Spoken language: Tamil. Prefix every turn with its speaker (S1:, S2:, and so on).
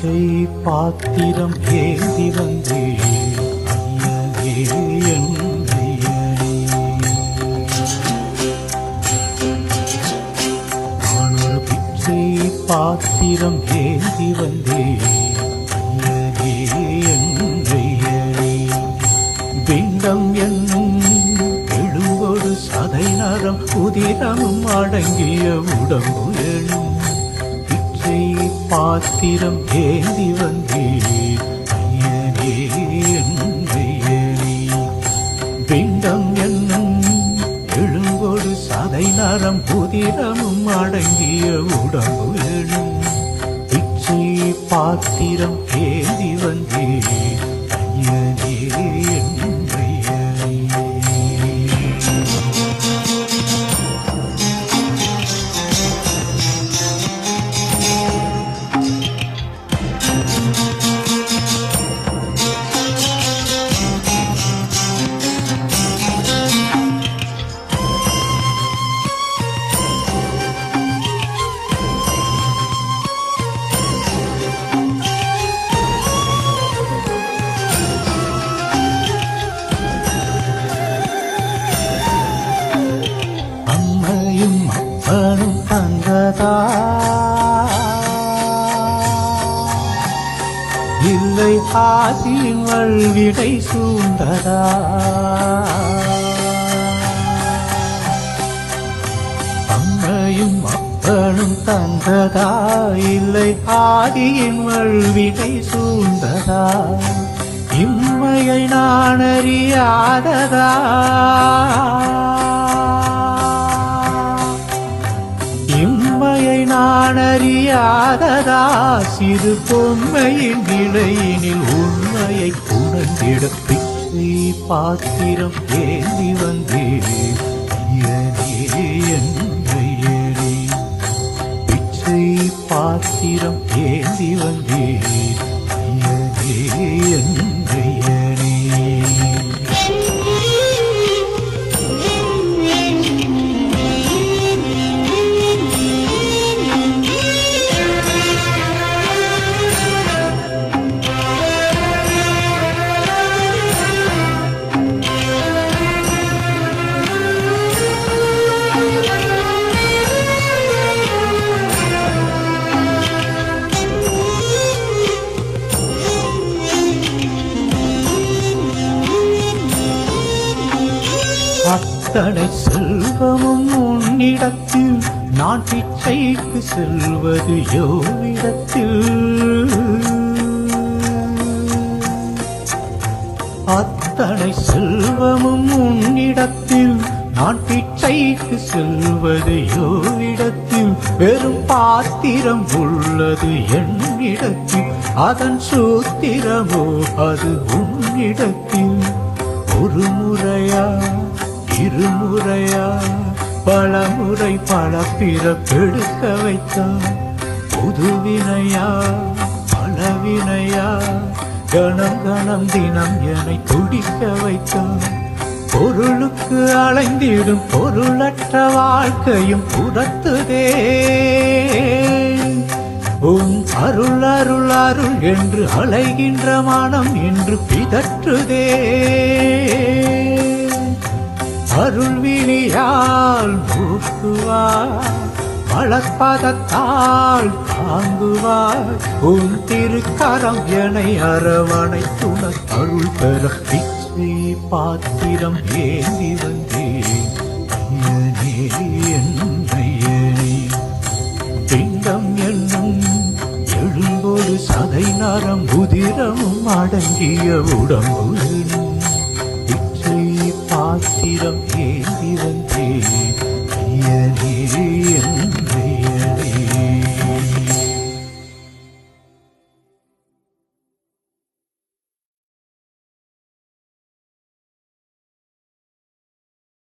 S1: பிச்சை பாத்திரம் ஏந்தி வந்தே ஐயனே என் ஐயனே. நான் ஒரு பிச்சை பாத்திரம் ஏந்தி வந்தே ஐயனே என் ஐயனே. பிண்டம் என்னும் எழுவோடு சதை நரம் உதிரமும் அடங்கிய உடம்பு எனும் பாத்திரம் ஏந்தி வந்தே ஐயனே என் ஐயனே. பிண்டம் என்னும் எழுங்கொடு சதை நரம் புதிரமும் அடங்கிய உடம்பு எனும் பிச்சை பாத்திரம் ஏந்தி வந்தே ஐயனே என் ஐயனே. அம்மையும் அப்பனும் தந்ததா இல்லை ஆசியின் வல்விடை சூழ்ந்ததா. அம்மையும் அப்பனும் தந்ததா இல்லை ஆதியின் வல்விடை சூழ்ந்ததா. இம்மையை நான் அறியாததா இம்மையை நான் அறியாததா. சிறு பொம்மையின் நிலையினில் உண்மையை உணர்ந்திட பிச்சை பாத்திரம் ஏந்தி வந்தே ஐயனே என் ஐயனே. பிச்சை பாத்திரம் ஏந்தி வந்தே ஐயனே என் ஐயனே. அத்தனை செல்வமும் உன்னிடத்தில் நான் பிச்சைக்கு செல்வது யோவிடத்தில். அத்தனை செல்வமும் உன்னிடத்தில் நான் பிச்சைக்கு செல்வது யோவிடத்தில். வெறும் பாத்திரம் உள்ளது என்னிடத்தில் அதன் சூத்திரமோ அது உன்னிடத்தில். ஒரு முறையா இருமுறையா பலமுறை பல பிறப்பெடுக்க வைத்தான். புதுவினையா பலவினையா கணம் கணம் தினம் என்னை துடிக்க வைத்தான். பொருளுக்கு அலைந்திடும் பொருளற்ற வாழ்க்கையும் புறத்துதே. உன் அருள் அருள் அருள் என்று அலைகின்ற மனம் என்று பிதற்றுதே. அருள் விழியால் மூக்குவார் வளர்ப்பதத்தால் தாங்குவார். உன் திருக்கரம் எனை அரவணை துண அருள் பெற பிச்சை பாத்திரம் ஏந்தி வந்தேன் ஐயனே என் ஐயனே. பிண்டம் என்னும் எழும்போடு சதை நரம் உதிரமும் அடங்கிய உடம்பு பாத்திரம் ஏந்தி வந்தே ஐயனே என்